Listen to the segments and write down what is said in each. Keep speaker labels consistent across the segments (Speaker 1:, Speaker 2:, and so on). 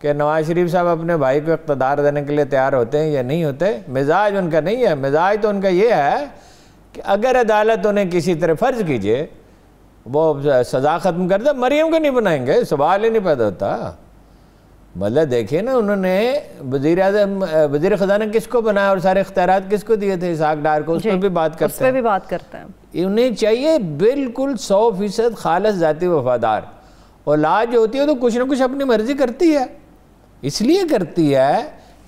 Speaker 1: کہ نواز شریف صاحب اپنے بھائی کو اقتدار دینے کے لیے تیار ہوتے ہیں یا نہیں ہوتے. مزاج ان کا نہیں ہے. مزاج تو ان کا یہ ہے کہ اگر عدالت انہیں کسی طرح فرض کیجئے وہ سزا ختم کر دے, مریم کو نہیں بنائیں گے, سوال ہی نہیں پیدا ہوتا. مطلب دیکھیں نا, انہوں نے وزیر اعظم وزیر خزانہ کس کو بنایا اور سارے اختیارات کس کو دیے تھے؟ اسحاق ڈار کو. اس پہ بھی بات کرتے ہیں,
Speaker 2: اس پہ بھی بات کرتے ہیں.
Speaker 1: انہیں چاہیے بالکل 100% خالص ذاتی وفادار. اولاد جو ہوتی ہے تو کچھ نہ کچھ اپنی مرضی کرتی ہے, اس لیے کرتی ہے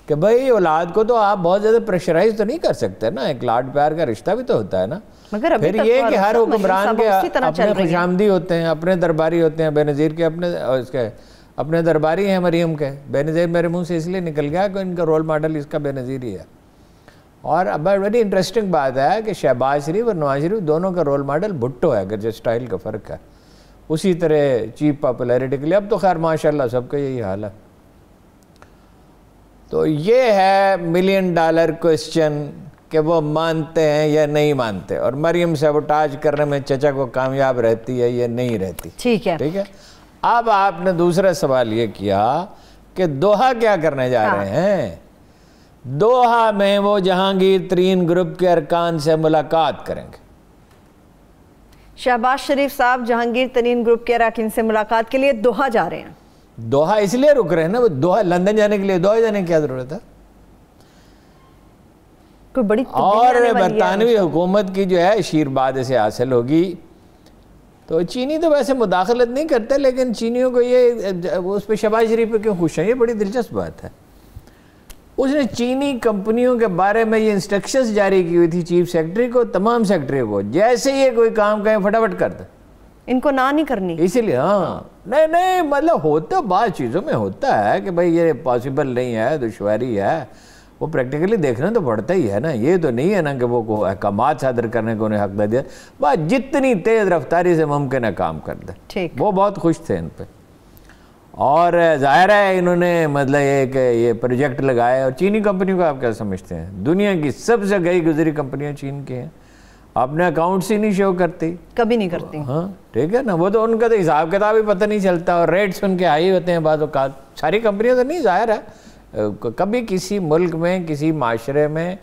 Speaker 1: کہ بھئی اولاد کو تو آپ بہت زیادہ پریشرائز تو نہیں کر سکتے نا, ایک لاڈ پیار کا رشتہ بھی تو ہوتا ہے نا. پھر یہ کہ ہر حکمران کے اپنے خوشامدی ہوتے ہیں, اپنے درباری ہوتے ہیں. بے نظیر کے اپنے درباری ہیں مریم کے. بے نظیر میرے منہ سے اس لیے نکل گیا کہ ان کا رول ماڈل اس کا بے نظیر ہی ہے. اور اب بڑی انٹرسٹنگ بات ہے کہ شہباز شریف اور نواز شریف دونوں کا رول ماڈل بھٹو ہے, اگر جو اسٹائل کا فرق ہے. اسی طرح چیپ پاپولیرٹی کے لیے اب تو خیر ماشاءاللہ سب کا یہی حال ہے. تو یہ ہے $1 ملین کوسچن کہ وہ مانتے ہیں یا نہیں مانتے, اور مریم سیبوٹاج کرنے میں چچا کو کامیاب رہتی ہے یا نہیں رہتی.
Speaker 2: ٹھیک ہے.
Speaker 1: اب آپ نے دوسرا سوال یہ کیا کہ دوحہ کیا کرنے جا رہے ہیں. دوحہ میں وہ جہانگیر ترین گروپ کے ارکان سے ملاقات کریں گے.
Speaker 2: شہباز شریف صاحب جہانگیر ترین گروپ کے اراکین سے ملاقات کے لیے دوحہ جا رہے ہیں.
Speaker 1: دوحہ اس لیے رک رہے ہیں نا, دوحہ لندن جانے کے لیے دوحہ جانے کی کیا ضرورت ہے؟
Speaker 2: کوئی بڑی
Speaker 1: اور برطانوی حکومت کی جو ہے شیر بعد اسے حاصل ہوگی. تو چینی تو ویسے مداخلت نہیں کرتے, لیکن چینیوں کو یہ اس پہ شہباز شریف پہ کیوں خوش ہیں, یہ بڑی دلچسپ بات ہے. اس نے چینی کمپنیوں کے بارے میں یہ انسٹرکشنز جاری کی ہوئی تھی چیف سیکرٹری کو, تمام سیکرٹری کو, جیسے یہ کوئی کام کہیں فٹافٹ کر دے,
Speaker 2: ان کو نہ نہیں کرنی.
Speaker 1: اسی لیے ہاں نہیں مطلب ہوتا بعض چیزوں میں ہوتا ہے کہ بھئی یہ پاسبل نہیں ہے, دشواری ہے, وہ پریکٹیکلی دیکھنا تو پڑتا ہی ہے نا. یہ تو نہیں ہے نا کہ وہ احکامات صادر کرنے کو انہیں حق دے دیا, بس جتنی تیز رفتاری سے ممکن ہے کام کر دے. وہ بہت خوش تھے ان پہ, اور ظاہر ہے انہوں نے مطلب یہ پروجیکٹ لگائے. اور چینی کمپنی کو آپ کیا سمجھتے ہیں, دنیا کی سب سے گئی گزری کمپنیاں چین کی ہیں. اپنے اکاؤنٹس ہی نہیں شو کرتی, کبھی نہیں کرتی. ہاں ٹھیک ہے نا, وہ تو ان کا تو حساب کتاب ہی پتہ نہیں چلتا, اور ریٹس ان کے ہائی ہوتے ہیں بعض اوقات. ساری کمپنیاں تو نہیں, ظاہر ہے کبھی کسی ملک میں, کسی معاشرے میں,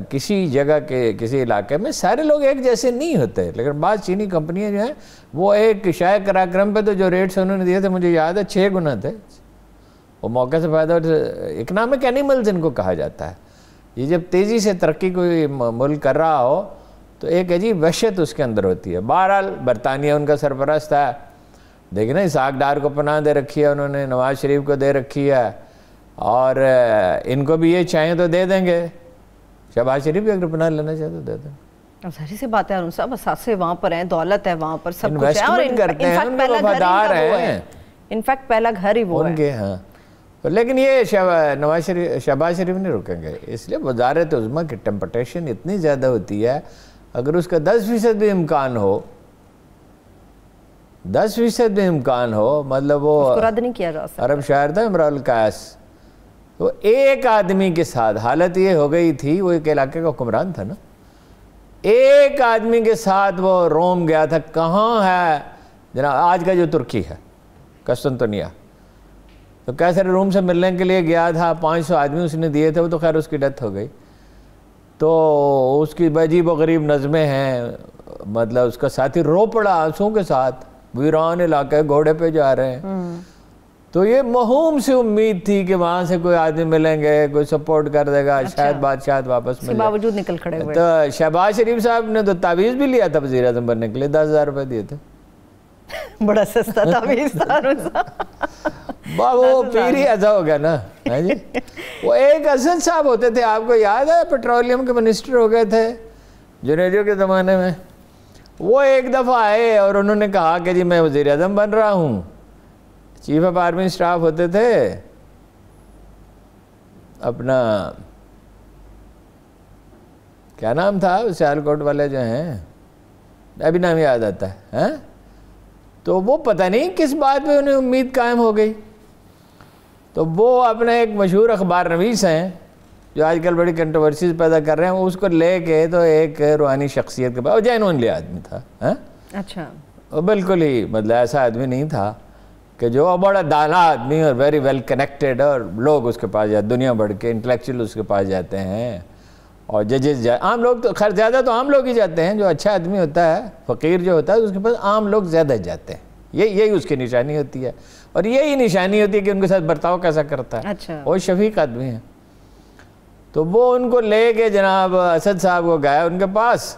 Speaker 1: کسی جگہ کے کسی علاقے میں سارے لوگ ایک جیسے نہیں ہوتے. لیکن بعض چینی کمپنیاں جو ہیں وہ ایک شائع قراقرم پہ تو جو ریٹس انہوں نے دیے تھے مجھے یاد ہے 6 گنا تھے. وہ موقع سے فائدہ, اکنامک اینیملز ان کو کہا جاتا ہے. یہ جب تیزی سے ترقی کوئی ملک کر رہا ہو تو ایک عجیب وحشت اس کے اندر ہوتی ہے. بہرحال برطانیہ ان کا سرپرست ہے. دیکھیں نا, اسحاق ڈار کو پناہ دے رکھی ہے انہوں نے, نواز شریف کو دے رکھی ہے, اور ان کو بھی یہ چاہیں تو دے دیں گے. شہباز شریف بھی اگر پناہ لینا چاہے تو دے دیں.
Speaker 2: اب ظاہر سی بات ہے ارون صاحب, اساسے وہاں پر ہیں, دولت ہے وہاں پر, سب کچھ ہے, اور
Speaker 1: وفادار ہیں.
Speaker 2: انفیکٹ پہلا گھر ہی وہ ہے.
Speaker 1: ہاں لیکن یہ شہباز شریف نہیں رکیں گے, اس لیے وزارت عظمیٰ کی ٹیمپٹیشن اتنی زیادہ ہوتی ہے. اگر اس کا 10% بھی امکان ہو, 10% بھی امکان ہو, مطلب وہ
Speaker 2: رد نہیں کیا جا سکتا.
Speaker 1: عرب شاعر تھا امرؤ القیس, وہ ایک آدمی کے ساتھ حالت یہ ہو گئی تھی, وہ ایک علاقے کا حکمران تھا نا, ایک آدمی کے ساتھ وہ روم گیا تھا. کہاں ہے جناب آج کا جو ترکی ہے, قسطنطنیہ, تو کیسے روم سے ملنے کے لیے گیا تھا. 500 آدمی اس نے دیے تھے, وہ تو خیر اس کی ڈیتھ ہو گئی. تو اس کی عجیب و غریب نظمیں ہیں, مطلب اس کا ساتھی رو پڑا آنسوں کے ساتھ, ویران علاقہ, گھوڑے پہ جا رہے ہیں. تو یہ موہوم سے امید تھی کہ وہاں سے کوئی آدمی ملیں گے, کوئی سپورٹ کر دے گا, شاید بادشاہت واپس ملے.
Speaker 2: باوجود نکل کھڑے ہوئے.
Speaker 1: تو شہباز شریف صاحب نے تو تعویذ بھی لیا تھا وزیر اعظم بننے کے لیے, 10,000 روپے دیے تھے.
Speaker 2: بڑا سستا تعویذ تھا ارون صاحب.
Speaker 1: وہ پیر ہی ایسا ہو گیا نا. وہ ایک اسد صاحب ہوتے تھے, آپ کو یاد ہے, پیٹرولیم کے منسٹر ہو گئے تھے جنیدیو کے زمانے میں. وہ ایک دفعہ آئے اور انہوں نے کہا کہ جی میں وزیر اعظم بن رہا ہوں. چیف آف آرمی اسٹاف ہوتے تھے اپنا, کیا نام تھا, سیالکوٹ والے جو ہیں, ابھی نام یاد آتا ہے. تو وہ پتہ نہیں کس بات پہ انہیں امید قائم ہو گئی. تو وہ اپنے ایک مشہور اخبار نویس ہیں جو آج کل بڑی کنٹروورسیز پیدا کر رہے ہیں, اس کو لے کے تو ایک روحانی شخصیت کے بعد, جینوئنلی آدمی تھا. اچھا, وہ بالکل ہی مطلب ایسا آدمی نہیں تھا. کہ جو بڑا دانا آدمی اور ویری ویل کنیکٹڈ، اور لوگ اس کے پاس جاتے، دنیا بھر کے انٹلیکچوئل اس کے پاس جاتے ہیں، اور ججز عام لوگ تو خیر زیادہ تو عام لوگ ہی جاتے ہیں، جو اچھا آدمی ہوتا ہے، فقیر جو ہوتا ہے اس کے پاس عام لوگ زیادہ جاتے ہیں، یہی اس کی نشانی ہوتی ہے، اور یہی نشانی ہوتی ہے کہ ان کے ساتھ برتاؤ کیسا کرتا ہے۔
Speaker 2: اچھا،
Speaker 1: وہ شفیق آدمی ہیں، تو وہ ان کو لے کے جناب اسد صاحب کو گئے ان کے پاس،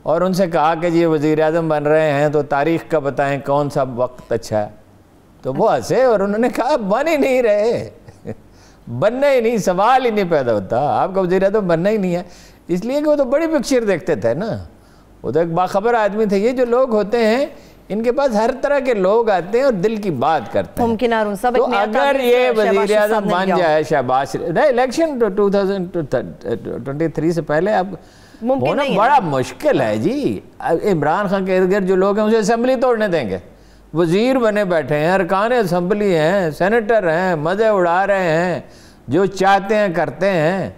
Speaker 1: اور ان سے کہا کہ جی وزیر اعظم بن رہے ہیں تو تاریخ کا بتائیں کون سا وقت اچھا ہے۔ تو وہ ہنسے اور انہوں نے کہا بن ہی نہیں رہے، بننا ہی نہیں، سوال ہی نہیں پیدا ہوتا، آپ کا وزیر اعظم بننا ہی نہیں ہے، اس لیے کہ وہ تو بڑی پکچر دیکھتے تھے نا، وہ تو ایک باخبر آدمی تھے۔ یہ جو لوگ ہوتے ہیں ان کے پاس ہر طرح کے لوگ آتے ہیں اور دل کی بات کرتے ہیں۔
Speaker 2: ممکن ہارون صاحب
Speaker 1: تو اگر یہ وزیر اعظم بن جائے شہباز شریف، الیکشن 2023 سے پہلے اب ہونا بڑا مشکل ہے جی۔ عمران خان کے ارد گرد جو لوگ ہیں اسے اسمبلی توڑنے دیں گے، وزیر بنے بیٹھے ہیں، ارکان اسمبلی ہیں، سینیٹر ہیں، مزے اڑا رہے ہیں، جو چاہتے ہیں کرتے ہیں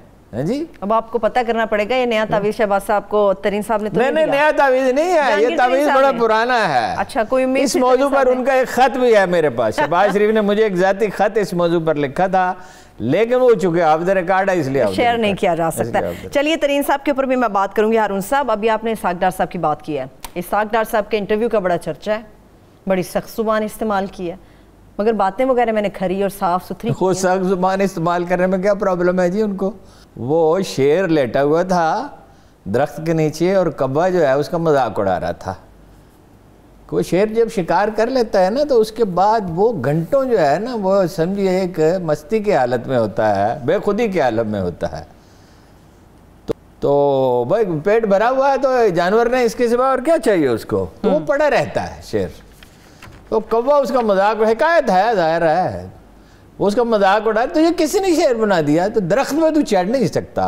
Speaker 1: جی۔
Speaker 2: اب آپ کو پتہ کرنا پڑے گا یہ نیا تعویذ شہباز صاحب کو ترین صاحب نے تو
Speaker 1: نہیں نہیں، نیا تعویذ نہیں ہے، یہ تعویذ بڑا پرانا ہے۔
Speaker 2: اچھا، کوئی امید
Speaker 1: اس موضوع پر ان کا ایک خط بھی ہے میرے پاس، شہباز شریف نے مجھے ایک ذاتی خط اس موضوع پر لکھا تھا، لیکن وہ چونکہ آف دا ریکارڈ ہے اس لیے
Speaker 2: شیئر نہیں کیا جا سکتا۔ چلیے ترین صاحب کے اوپر بھی میں بات کروں گی۔ ہارون صاحب، ابھی آپ نے اسحاق ڈار صاحب کی بات کی ہے، اسحاق ڈار صاحب کے انٹرویو کا بڑا چرچا ہے، بڑی سخت زبان استعمال کی ہے، مگر باتیں وغیرہ میں نے کھری اور صاف ستھری۔
Speaker 1: خود سخت زبان استعمال کرنے میں کیا پرابلم ہے جی ان کو؟ وہ شیر لیٹا ہوا تھا درخت کے نیچے اور کبا جو ہے اس کا مذاق اڑا رہا تھا۔ کوئی شیر جب شکار کر لیتا ہے نا تو اس کے بعد وہ گھنٹوں جو ہے نا وہ سمجھیے ایک مستی کی حالت میں ہوتا ہے، بے خودی کے عالم میں ہوتا ہے۔ تو بھائی پیٹ بھرا ہوا ہے تو جانور نے اس کے سوا اور کیا چاہیے اس کو، تو وہ پڑا رہتا ہے شیر۔ تو کبا اس کا مذاق، حکایت ہے ظاہر ہے، وہ اس کا مذاق اڑایا، تو یہ کسی نے شیر بنا دیا، تو درخت میں تو چڑھ نہیں سکتا،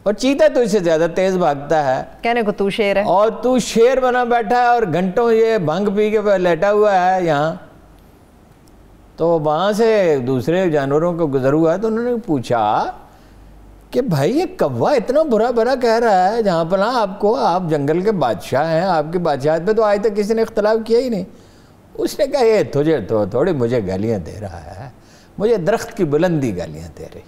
Speaker 1: اور چیتا تو اس سے زیادہ تیز بھاگتا ہے،
Speaker 2: کہنے کو تو شیر ہے،
Speaker 1: اور تو شیر بنا بیٹھا ہے اور گھنٹوں یہ بھنگ پی کے لیٹا ہوا ہے یہاں۔ تو وہاں سے دوسرے جانوروں کو گزر ہوا ہے تو انہوں نے پوچھا کہ بھائی یہ کوا اتنا برا برا کہہ رہا ہے جہاں پر آپ کو، آپ جنگل کے بادشاہ ہیں، آپ کی بادشاہت پہ تو آج تک کسی نے اختلاف کیا ہی نہیں۔ اس نے کہا یہ تجھے تو تھوڑی مجھے گالیاں دے رہا ہے، مجھے درخت کی بلندی گالیاں دے رہی۔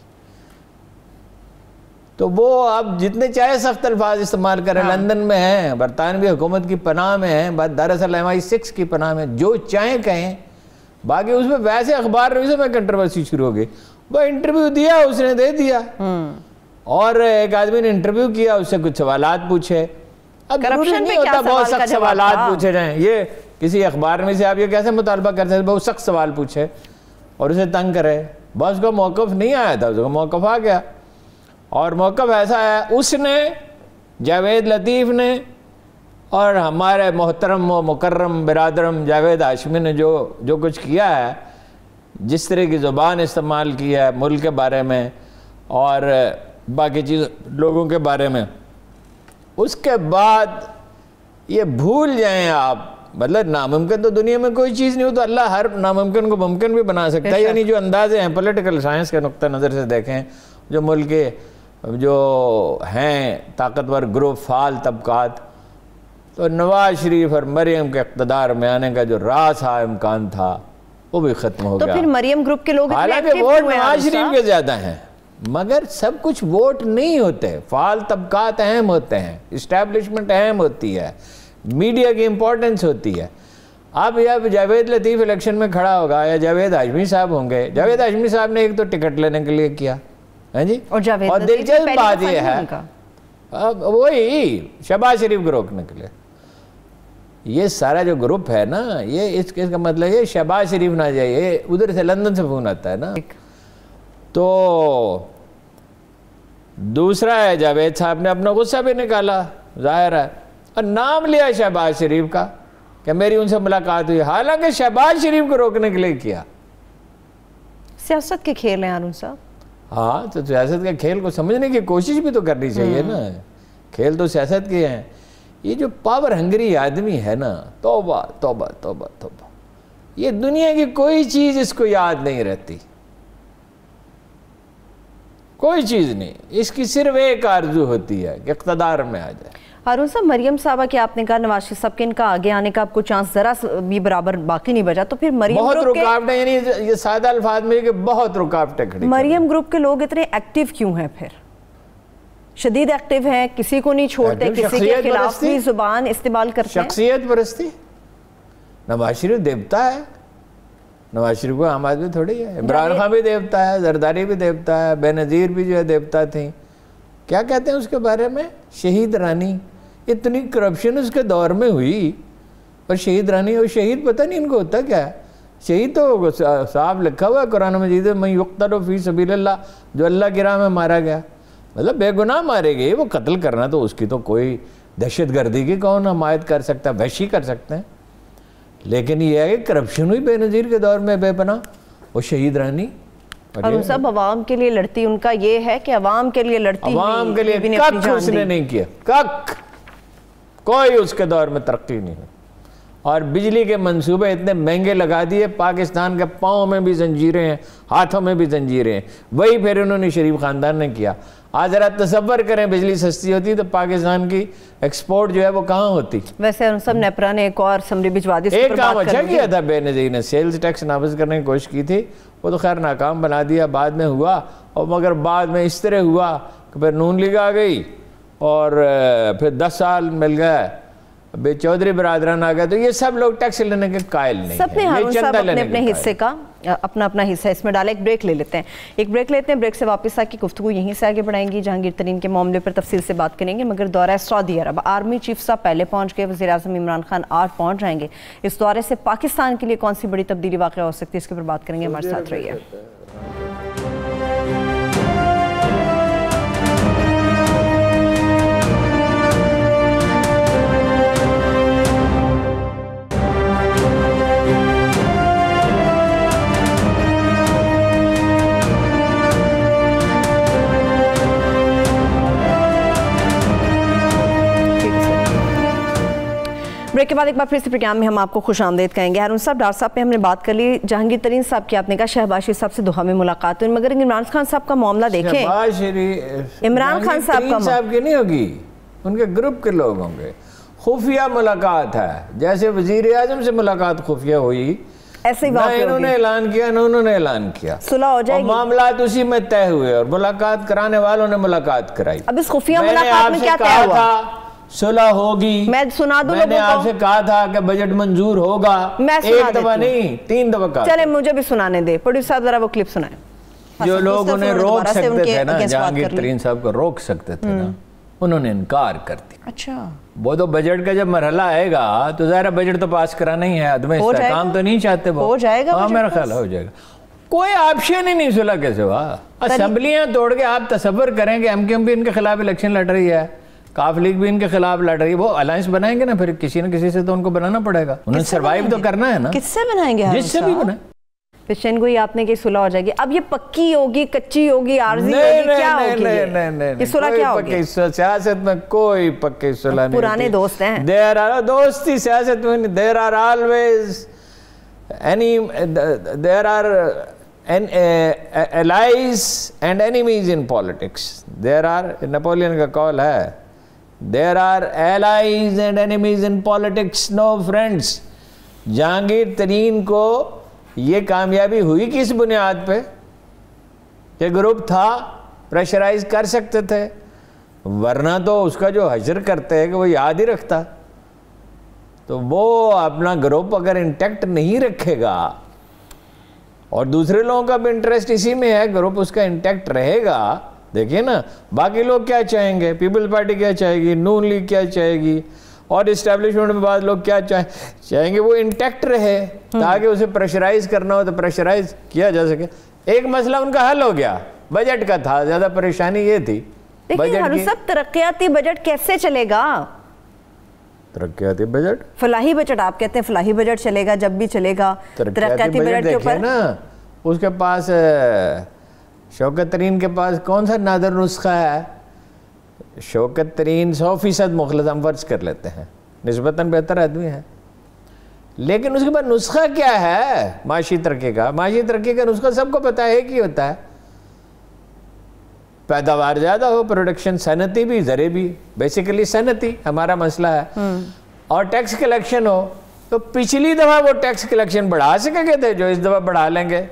Speaker 1: تو وہ اب جتنے چاہے سخت الفاظ استعمال کریں، لندن میں ہیں، برطانوی حکومت کی پناہ میں ہیں، دراصل MI6 کی پناہ میں، جو چاہیں کہیں، باقی اس میں ویسے اخبار نویسوں میں کنٹروورسی شروع ہو گئی۔ وہ انٹرویو دیا، اس نے دے دیا، اور ایک آدمی نے انٹرویو کیا، اس سے کچھ سوالات پوچھے۔ اب ضروری نہیں ہوتا بہت سخت سوالات پوچھے جائیں، یہ کسی اخبار میں سے آپ یہ کیسے مطالبہ کر سکتے، بہت سخت سوال پوچھے اور اسے تنگ کرے۔ بس کا موقف نہیں آیا تھا، اس کا موقف آ گیا، اور موقف ایسا ہے، اس نے، جاوید لطیف نے، اور ہمارے محترم و مکرم برادرم جاوید ہاشمی نے جو کچھ کیا ہے، جس طرح کی زبان استعمال کی ہے ملک کے بارے میں اور باقی چیز لوگوں کے بارے میں، اس کے بعد یہ بھول جائیں آپ، مطلب ناممکن تو دنیا میں کوئی چیز نہیں ہو، تو اللہ ہر ناممکن کو ممکن بھی بنا سکتا ہے۔ یعنی جو اندازے ہیں پولیٹیکل سائنس کے نقطہ نظر سے دیکھیں، جو ملک کے جو ہیں طاقتور گروپ، فعال طبقات، تو نواز شریف اور مریم کے اقتدار میں آنے کا جو راسا امکان تھا وہ بھی ختم ہو گیا۔
Speaker 2: تو پھر مریم گروپ کے لوگ
Speaker 1: حالانکہ ووٹ نواز شریف کے زیادہ ہیں، مگر سب کچھ ووٹ نہیں ہوتے، فعال طبقات اہم ہوتے ہیں، اسٹیبلشمنٹ اہم ہوتی ہے، میڈیا کی امپورٹنس ہوتی ہے۔ اب جب جاوید لطیف الیکشن میں کھڑا ہوگا یا جاوید ہاشمی صاحب ہوں گے، جاوید ہاشمی صاحب نے ایک تو ٹکٹ لینے کے لیے کیا ہے جی، اور دلچسپ بات یہ ہے وہی شہباز شریف کو روکنے کے لیے، یہ سارا جو گروپ ہے نا، یہ اس کا مطلب یہ شہباز شریف نہ جائے، ادھر سے لندن سے فون آتا ہے نا۔ تو دوسرا ہے جاوید صاحب نے اپنا غصہ بھی نکالا، ظاہر ہے، اور نام لیا شہباز شریف کا کہ میری ان سے ملاقات ہوئی، حالانکہ شہباز شریف کو روکنے کے لیے کیا۔
Speaker 2: سیاست کے کھیل ہیں ہارون صاحب۔
Speaker 1: ہاں، تو سیاست کے کھیل کو سمجھنے کی کوشش بھی تو کرنی چاہیے نا، کھیل تو سیاست کے ہیں۔ یہ جو پاور ہنگری آدمی ہے نا، توبہ توبہ توبہ توبہ، یہ دنیا کی کوئی چیز اس کو یاد نہیں رہتی، کوئی چیز نہیں، اس کی صرف ایک آرزو ہوتی ہے کہ اقتدار میں آ جائے۔
Speaker 2: ہارون صاحب، مریم صاحبہ کے آپ نے کہا نواز شریف صاحب کے ان کا آگے آنے کا آپ کو چانس ذرا بھی برابر باقی نہیں بچا، تو پھر مریم
Speaker 1: بہت رکاوٹیں، یعنی یہ سادہ الفاظ میں کہ بہت رکاوٹیں کھڑی،
Speaker 2: مریم گروپ کے لوگ اتنے ایکٹیو کیوں ہیں؟ پھر شدید ایکٹیو ہیں، کسی کو نہیں چھوڑتے، کسی کے خلاف بھی زبان استعمال کرتے ہیں.
Speaker 1: شخصیت پرستی. نواز شریف دیوتا ہے، نواز شریف کو عام آدمی تھوڑی ہے. عمران خان بھی دیوتا ہے، زرداری بھی دیوتا ہے، بے نظیر بھی جو ہے دیوتا تھیں. کیا کہتے ہیں اس کے بارے میں؟ شہید رانی. اتنی کرپشن اس کے دور میں ہوئی اور شہید رانی، اور شہید پتہ نہیں ان کو ہوتا کیا ہے. شہید تو صاحب لکھا ہوا ہے قرآن مجید میں، من یقتل فی سبیل اللہ، جو اللہ کی راہ میں مارا گیا، مطلب بے گناہ مارے گئے. وہ قتل کرنا تو اس کی تو کوئی دہشت گردی کی کون حمایت کر سکتا ہے، وحشی کر سکتے ہیں. لیکن یہ ہے کہ کرپشن ہوئی بے نظیر کے دور میں بے پناہ. وہ شہید رانی
Speaker 2: اور وہ سب عوام کے لیے لڑتی، ان کا یہ ہے کہ عوام کے لیے لڑتی،
Speaker 1: عوام کے لیے کک اس نے نہیں کیا، کک کوئی اس کے دور میں ترقی نہیں ہے. اور بجلی کے منصوبے اتنے مہنگے لگا دیے، پاکستان کے پاؤں میں بھی زنجیریں ہیں، ہاتھوں میں بھی زنجیریں ہیں. وہی پھر انہوں نے شریف خاندان نے کیا. آج ذرا تصور کریں بجلی سستی ہوتی تو پاکستان کی ایکسپورٹ جو ہے وہ کہاں ہوتی.
Speaker 2: ویسے ان سب نیپرا نے ایک اور سمری بھجوا دی.
Speaker 1: ایک کام اچھا کیا تھا بے نظیر نے، سیلز ٹیکس نافذ کرنے کی کوشش کی تھی، وہ تو خیر ناکام بنا دیا. بعد میں ہوا، اور مگر بعد میں اس طرح ہوا کہ پھر نون لیگ آ گئی اور پھر 10 سال مل گئے، بے چودھری برادران آ گئے. تو یہ سب لوگ ٹیکس لینے کے قائل نہیں ہیں.
Speaker 2: سب نے ہارون صاحب اپنے اپنے حصے کا اپنا حصہ اس میں ڈالا. ایک بریک لے لیتے ہیں، بریک سے واپس آ کے گفتگو یہیں سے آگے بڑھائیں گی. جہانگیر ترین کے معاملے پر تفصیل سے بات کریں گے. مگر دورہ سعودی عرب، آرمی چیف صاحب پہلے پہنچ گئے، وزیر اعظم عمران خان آج پہنچ جائیں گے. اس دورے سے پاکستان کے لیے کون سی بڑی تبدیلی واقع ہو سکتی ہے، اس کے اوپر بات کریں گے. ہمارے ساتھ رہیے. بریک کے بعد ایک بار پھر سے پروگرام میں ہم آپ کو خوش آمدید کہیں گے. ہارون صاحب، ڈاکٹر صاحب پہ ہم نے بات کر لی. جہانگیر ترین صاحب کی آپ نے کہا شہباز شریف صاحب سے دوحہ میں ملاقات ہوئی، مگر عمران خان صاحب کا معاملہ دیکھیں. عمران خان صاحب
Speaker 1: کی نہیں ہوگی، ان کے گروپ کے لوگ ہوں گے. خفیہ ملاقات ہے، جیسے وزیر اعظم سے ملاقات خفیہ ہوئی،
Speaker 2: ایسے ہی
Speaker 1: نہ انہوں نے اعلان کیا نہ انہوں نے اعلان کیا.
Speaker 2: صلح ہو جائے گی،
Speaker 1: معاملات اسی میں طے ہوئے اور ملاقات کرانے والوں نے ملاقات کرائی.
Speaker 2: اب اس خفیہ ملاقات میں کیا طے ہوا؟
Speaker 1: صلح ہوگی.
Speaker 2: میں سنا دوں،
Speaker 1: میں نے آپ سے کہا تھا کہ بجٹ منظور ہوگا، ایک دفعہ نہیں 3 دفعہ کہا.
Speaker 2: چلے مجھے بھی سنانے دے. پروڈیوسر صاحب ذرا وہ کلپ سنائیں.
Speaker 1: جو لوگ انہیں روک سکتے تھے نا، جہانگیر ترین صاحب کو روک سکتے تھے نا، انہوں نے انکار کر دیا.
Speaker 2: اچھا،
Speaker 1: وہ تو بجٹ کا جب مرحلہ آئے گا تو ظاہر بجٹ تو پاس کرانا ہی ہے. عدم استحکام تو نہیں چاہتے وہ.
Speaker 2: ہو جائے گا،
Speaker 1: میرا خیال ہو جائے گا. کوئی آپشن ہی نہیں صلح کے سوا. اسمبلیاں توڑ کے آپ تصور کریں کہ ایم کیو ایم بھی ان کے خلاف الیکشن لڑ رہی ہے، کاف لیگ بھی ان کے خلاف لڑ رہی ہے. وہ الائنس بنائیں گے نا، پھر کسی نہ کسی سے تو ان کو بنانا پڑے گا. انہیں سروائیو تو کرنا ہے نا.
Speaker 2: کس سے بنائیں گے؟
Speaker 1: جس سے بھی بنائیں.
Speaker 2: پیشن گوئی آپ نے کہ صلح ہو جائے گی. اب یہ پکی ہوگی، کچی ہوگی، عارضی ہوگی، کیا ہوگی؟ یہ صلح کیا ہوگی؟
Speaker 1: سیاست میں کوئی پکی صلح نہیں.
Speaker 2: پرانے دوست ہیں.
Speaker 1: دوستی سیاست میں نہیں. There are always there are allies and enemies in politics. There are, Napoleon کا قول ہے, there are allies and enemies in politics, no friends. Jahangir ترین کو یہ کامیابی ہوئی کس بنیاد پہ؟ کہ گروپ تھا, پریشرائز کر سکتے تھے, ورنہ تو اس کا جو حشر کرتے ہیں کہ وہ یاد ہی رکھتا. تو وہ اپنا گروپ اگر انٹیکٹ نہیں رکھے گا, اور دوسرے لوگوں کا بھی انٹرسٹ اسی میں ہے, گروپ اس کا انٹیکٹ رہے گا. دیکھیے نا, باقی لوگ کیا چاہیں گے, پیپل پارٹی کیا چاہے گی, نون لیگ کیا چاہے گی, اور اسٹیبلشمنٹ میں بعض لوگ کیا چاہیں گے, وہ انٹیکٹ رہے تاکہ اسے پریشرائز کرنا ہو تو پریشرائز کیا جا سکے. ایک مسئلہ ان کا حل ہو گیا, بجٹ کا تھا, زیادہ پریشانی یہ تھی.
Speaker 2: لیکن سب ترقیاتی بجٹ کیسے چلے گا؟
Speaker 1: ترقیاتی بجٹ,
Speaker 2: فلاحی بجٹ آپ کہتے ہیں, فلاحی بجٹ چلے گا, جب بھی چلے گا. ترقیاتی بجٹ کے اوپر
Speaker 1: نا, اس کے پاس شوکت ترین کے پاس کون سا نادر نسخہ ہے؟ شوکت ترین 100% مخلص ہم فرض کر لیتے ہیں, نسبتاً بہتر آدمی ہے, لیکن اس کے بعد نسخہ کیا ہے معاشی ترقی کا؟ معاشی ترقی کا نسخہ سب کو پتہ ہے کہ ہوتا ہے. پیداوار زیادہ ہو, پروڈکشن صنعتی بھی زرعی بھی, بیسیکلی صنعتی ہمارا مسئلہ ہے, اور ٹیکس کلیکشن ہو. تو پچھلی دفعہ وہ ٹیکس کلیکشن بڑھا سکیں گے تھے جو اس دفعہ بڑھا لیں گے.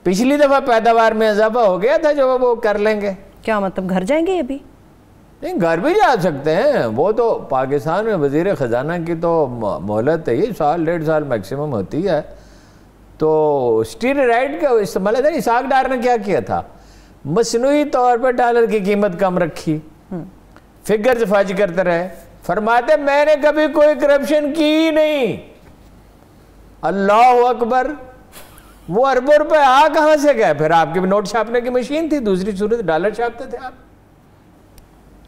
Speaker 1: پچھلی دفعہ پیداوار میں اضافہ ہو گیا تھا جو وہ کر لیں گے.
Speaker 2: کیا مطلب گھر جائیں گے ابھی؟
Speaker 1: نہیں, گھر بھی جا سکتے ہیں. وہ تو پاکستان میں وزیر خزانہ کی تو مہلت ہے, یہ سال 1.5 سال میکسیمم ہوتی ہے. تو اسٹیرائڈ کا استعمال ہے. اسحاق ڈار نے کیا کیا تھا, مصنوعی طور پر ڈالر کی قیمت کم رکھی, فگرز فج کرتے رہے. فرماتے میں نے کبھی کوئی کرپشن کی ہی نہیں. اللہ اکبر. وہ اربوں روپے آ کہاں سے گئے؟ پھر آپ کی نوٹ چھاپنے کی مشین تھی, دوسری صورت ڈالر چھاپتے تھے آپ.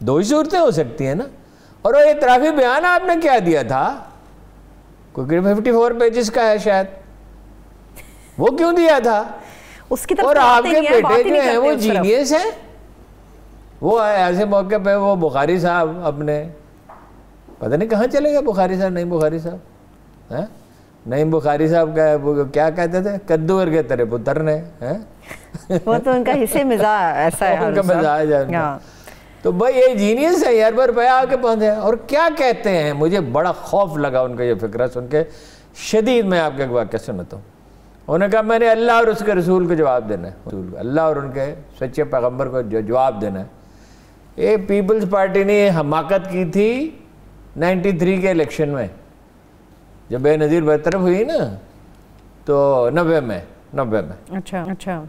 Speaker 1: 2 ہی صورتیں ہو سکتی ہیں نا. اور وہ اعترافی بیان آپ نے کیا دیا تھا, کوئی 54 پیجز کا ہے شاید, وہ کیوں دیا تھا؟
Speaker 2: اس کی طرف
Speaker 1: اور آپ کے بیٹے جو ہیں وہ جینیس ہیں. وہ ایسے موقع پہ وہ بخاری صاحب اپنے پتہ نہیں کہاں چلے گئے. بخاری صاحب, نعیم بخاری صاحب, نعیم بخاری صاحب کا کیا کہتے تھے, کدو ورگے تیرے پتر نے.
Speaker 2: وہ تو ان کا حصے مزاج ایسا ہے,
Speaker 1: ان کا مزاج ہے. تو بھائی یہ جینیس ہے یار, پر آ کے پہنچے. اور کیا کہتے ہیں, مجھے بڑا خوف لگا ان کا یہ فکرہ سن کے شدید. میں آپ کے ایک واقعہ سناتا ہوں. انہوں نے کہا میں نے اللہ اور اس کے رسول کو جواب دینا ہے, اللہ اور ان کے سچے پیغمبر کو جواب دینا ہے. یہ پیپلز پارٹی نے حماقت کی تھی 93 کے الیکشن میں, جب بے نظیر برطرف ہوئی نا, تو 90 میں.
Speaker 2: اچھا.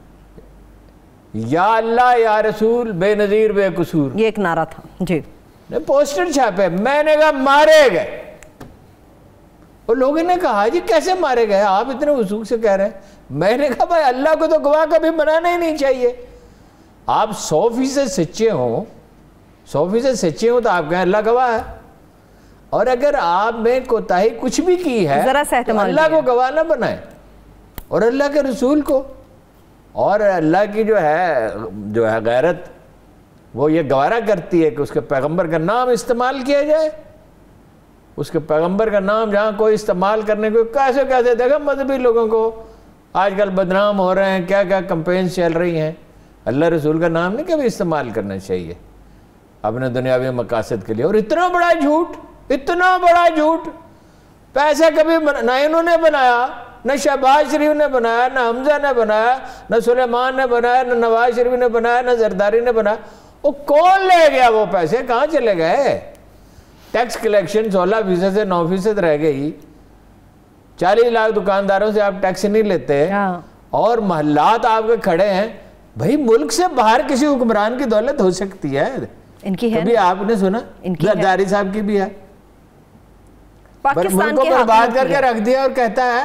Speaker 1: یا اللہ یا رسول بے نظیر بے قصور,
Speaker 2: یہ ایک نعرہ تھا جی.
Speaker 1: پوسٹر چھاپے. میں نے کہا مارے گئے. اور لوگوں نے کہا جی کیسے مارے گئے, آپ اتنے وثوق سے کہہ رہے ہیں. میں نے کہا بھائی اللہ کو تو گواہ کبھی بنانا ہی نہیں چاہیے. آپ 100% سچے ہوں, 100% سچے ہوں تو آپ کہیں اللہ گواہ ہے. اور اگر آپ میں کوتاہی کچھ بھی کی ہے تو اللہ کو گواہ نہ بنائیں, اور اللہ کے رسول کو. اور اللہ کی جو ہے غیرت, وہ یہ گوارا کرتی ہے کہ اس کے پیغمبر کا نام استعمال کیا جائے. اس کے پیغمبر کا نام جہاں کوئی استعمال کرنے کو کیسے دیکھا مذہبی لوگوں کو آج کل بدنام ہو رہے ہیں, کیا کیا کمپینز چل رہی ہیں. اللہ رسول کا نام نہیں کبھی استعمال کرنا چاہیے اپنے دنیاوی مقاصد کے لیے. اور اتنا بڑا جھوٹ, پیسہ کبھی نہ انہوں نے بنایا, نہ شہباز شریف نے بنایا, نہ حمزہ نے بنایا, نہ سلیمان نے بنایا, نہ نواز شریف نے بنایا, نہ زرداری نے بنایا. وہ کون لے گیا وہ پیسے, کہاں چلے گئے؟ ٹیکس کلیکشن 16% سے 9% رہ گئی. 40 لاکھ دکانداروں سے آپ ٹیکس نہیں لیتے, اور محلات آپ کے کھڑے ہیں. بھائی ملک سے باہر کسی حکمران کی دولت ہو سکتی ہے, ان کی ہے. کبھی آپ نے سنا زرداری صاحب کی بھی ہے, ملک کو برباد کر کے رکھ دیا, اور کہتا ہے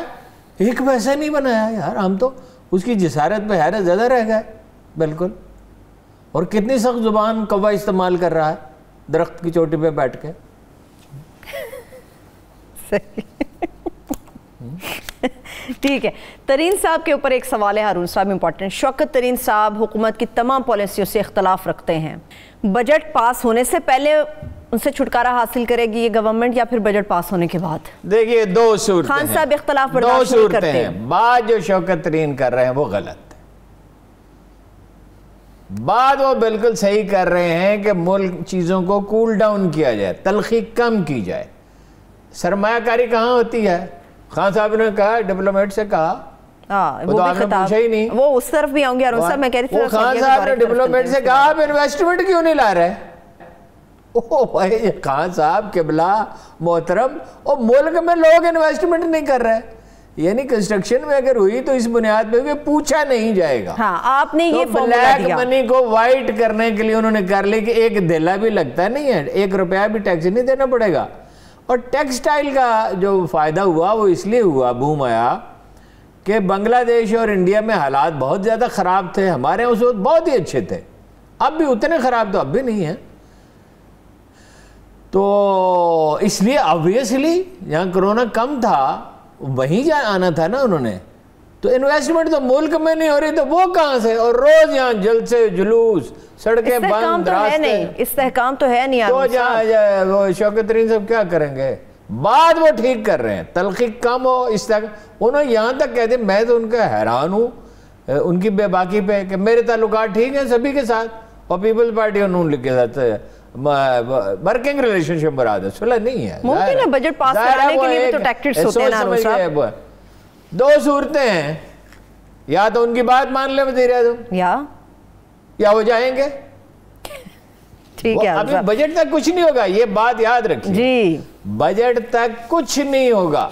Speaker 1: 1 پیسہ نہیں بنایا. یار ہم تو اس کی جسارت پہ حیرت زدہ رہ گئے بالکل. اور کتنی سخت زبان کوا استعمال کر رہا ہے درخت کی چوٹی پہ بیٹھ کے.
Speaker 2: ٹھیک ہے. ترین صاحب کے اوپر ایک سوال ہے ہارون صاحب, امپورٹنٹ. شوکت ترین صاحب حکومت کی تمام پالیسیوں سے اختلاف رکھتے ہیں. بجٹ پاس ہونے سے پہلے ان سے چھٹکارا حاصل کرے گی یہ گورنمنٹ, یا پھر بجٹ پاس ہونے کے بعد؟
Speaker 1: دیکھیے 2 صورتیں ہیں.
Speaker 2: خان صاحب اختلاف برداشت نہیں کرتے ہیں.
Speaker 1: بات جو شوکت ترین کر رہے ہیں وہ غلط ہے. بات وہ بالکل صحیح کر رہے ہیں کہ ملک چیزوں کو کول ڈاؤن کیا جائے, تلخی کم کی جائے. سرمایہ کاری کہاں ہوتی ہے؟ خان صاحب نے کہا, ڈپلومیٹ سے کہا, وہ تو آپ نے پوچھا ہی نہیں.
Speaker 2: وہ اس طرف بھی آؤں گے ہارون صاحب, میں کہہ رہی تھی
Speaker 1: وہ خان صاحب نے ڈپلومیٹ سے کہا آپ انویسٹمنٹ کیوں نہیں لا رہے. بھائی خان صاحب قبلہ محترم, اور ملک میں لوگ انویسٹمنٹ نہیں کر رہے. یعنی کنسٹرکشن میں اگر ہوئی تو اس بنیاد پہ پوچھا نہیں جائے گا.
Speaker 2: ہاں آپ نے یہ
Speaker 1: بلیک منی کو وائٹ کرنے کے لیے انہوں نے کر لی کہ 1 دھیلا بھی لگتا نہیں ہے, 1 روپیہ بھی ٹیکس نہیں دینا پڑے گا. اور ٹیکسٹائل کا جو فائدہ ہوا وہ اس لیے ہوا, بوم آیا, کہ بنگلہ دیش اور انڈیا میں حالات بہت زیادہ خراب تھے. ہمارے اس وقت بہت ہی اچھے تھے, اب بھی اتنے خراب تو اب بھی نہیں ہیں. تو اس لیے آبویسلی جہاں کرونا کم تھا وہیں جہاں آنا تھا نا انہوں نے. تو انویسٹمنٹ تو ملک میں نہیں ہو رہی تو وہ کہاں سے, اور روز یہاں جلسے جلوس, سڑکیں بند, راستے.
Speaker 2: استحکام تو ہے نہیں.
Speaker 1: تو جہاں وہ شوکت ترین صاحب کیا کریں گے؟ بات وہ ٹھیک کر رہے ہیں, تلخی کم ہو. انہوں یہاں تک کہتے, میں تو ان کا حیران ہوں ان کی بے باکی پہ کہ میرے تعلقات ٹھیک ہیں سبھی کے ساتھ، اور پیپلز پارٹی اور نون لیگ کے ساتھ ورکنگ ریلیشن شپ براد ہے، صلح نہیں ہے.
Speaker 2: ممکن ہے بجٹ پاس کرانے کے لیے بھی تو ٹیکٹکس ہوتے ہیں ہارون صاحب.
Speaker 1: دو صورتیں ہیں، یا تو ان کی بات مان لے وزیر اعظم یا وہ جائیں گے.
Speaker 2: ٹھیک ہے،
Speaker 1: ابھی بجٹ تک کچھ نہیں ہوگا، یہ بات یاد رکھیے
Speaker 2: جی.
Speaker 1: بجٹ تک کچھ نہیں ہوگا،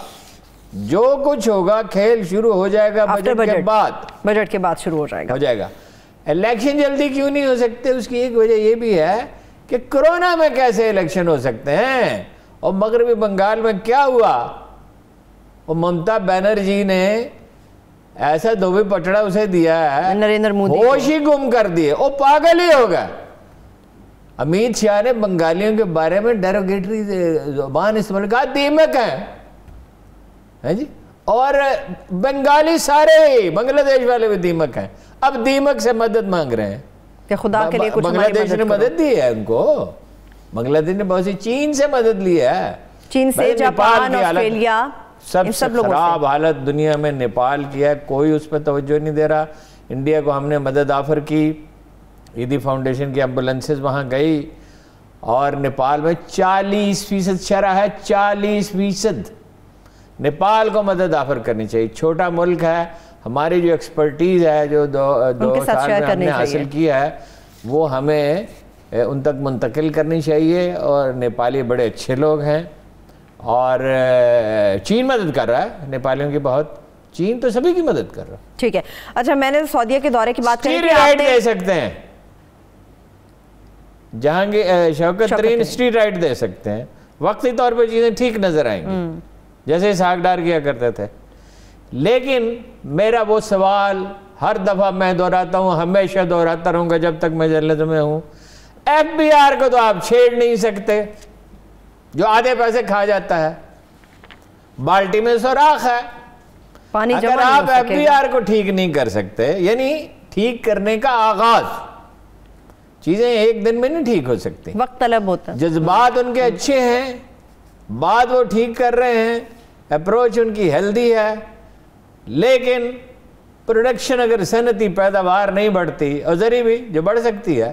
Speaker 1: جو کچھ ہوگا کھیل شروع ہو جائے گا بجٹ کے بعد.
Speaker 2: بجٹ کے بعد شروع ہو جائے گا.
Speaker 1: الیکشن جلدی کیوں نہیں ہو سکتے؟ اس کی ایک وجہ یہ بھی ہے کہ کرونا میں کیسے الیکشن ہو سکتے ہیں. اور مغربی بنگال میں کیا ہوا، وہ ممتا بینرجی نے ایسا دھوبی پٹڑا اسے دیا ہے،
Speaker 2: نریندر مودی
Speaker 1: ہوش ہی گم کر دیے، وہ پاگل ہی ہوگا. امیت شاہ نے بنگالیوں کے بارے میں ڈیروگیٹری زبان استعمال کہا دیمک ہے جی، اور بنگالی سارے بنگلہ دیش والے بھی دیمک ہیں. اب دیمک سے مدد مانگ رہے ہیں
Speaker 2: کہ خدا کے لیے کچھ
Speaker 1: بنگلہ دیش نے مدد دی ہے ان کو. بنگلہ دیش نے بہت سی چین سے مدد لی ہے،
Speaker 2: چین سے، جاپان، آسٹریلیا،
Speaker 1: سب سے خراب حالت دنیا میں نیپال کی ہے. کوئی اس پہ توجہ نہیں دے رہا. انڈیا کو ہم نے مدد آفر کی، ایدی فاؤنڈیشن کی ایمبولینسز وہاں گئی، اور نیپال میں 40% شرح ہے، 40%. نیپال کو مدد آفر کرنی چاہیے. چھوٹا ملک ہے، ہماری جو ایکسپرٹیز ہے جو دو سال میں ہم نے حاصل کیا ہے وہ ہمیں ان تک منتقل کرنی چاہیے. اور نیپالی بڑے اچھے لوگ ہیں، اور چین مدد کر رہا ہے نیپالیوں کی بہت. چین تو سبھی کی مدد کر رہا ہے.
Speaker 2: ٹھیک ہے. اچھا، میں نے سعودیہ کے دورے کی بات کی،
Speaker 1: اسٹریٹ رائٹ دے سکتے ہیں جہانگیر شوکت ترین، اسٹریٹ رائٹ دے سکتے ہیں. وقتی طور پہ چیزیں ٹھیک نظر آئیں گی جیسے اسحاق ڈار کیا کرتے تھے. لیکن میرا وہ سوال ہر دفعہ میں دہراتا ہوں، ہمیشہ دہراتا رہوں گا جب تک میں جرنلزم میں ہوں، ایف بی آر کو تو آپ چھیڑ نہیں سکتے جو آدھے پیسے کھا جاتا ہے. بالٹی میں سوراخ ہے. اگر آپ ایف بی آر کو ٹھیک نہیں کر سکتے، یعنی ٹھیک کرنے کا آغاز، چیزیں ایک دن میں نہیں ٹھیک ہو سکتی،
Speaker 2: وقت طلب ہوتا ہے.
Speaker 1: جذبات ان کے اچھے ہیں، بات وہ ٹھیک کر رہے ہیں، اپروچ ان کی ہیلدی ہے، لیکن پروڈکشن اگر صنعتی پیداوار نہیں بڑھتی، اور ذری بھی جو بڑھ سکتی ہے،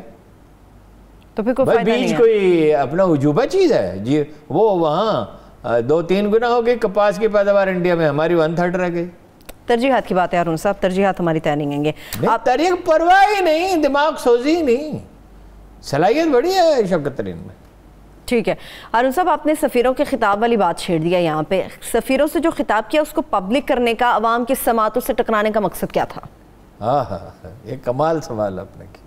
Speaker 2: تو پھر کوئی فائدہ نہیں ہے.
Speaker 1: بیچ کوئی اپنا عجوبہ چیز ہے جی. وہ وہاں 2-3 گنا ہو گئی کپاس کی پیداوار انڈیا میں، ہماری 1/3 رہ گئی.
Speaker 2: ترجیحات کی بات ہے ہارون صاحب، ترجیحات ہماری طے نہیں گے.
Speaker 1: آپ تاریخ پرواہ ہی نہیں، دماغ سوزی ہی نہیں، صلاحیت بڑی ہے شوکت ترین میں.
Speaker 2: ٹھیک ہے. ہارون صاحب، آپ نے سفیروں کے خطاب والی بات چھیڑ دیا. یہاں پہ سفیروں سے جو خطاب کیا اس کو پبلک کرنے کا، عوام کی سماعتوں سے ٹکرانے کا مقصد کیا تھا؟
Speaker 1: ہاں، یہ کمال سوال آپ نے کیا.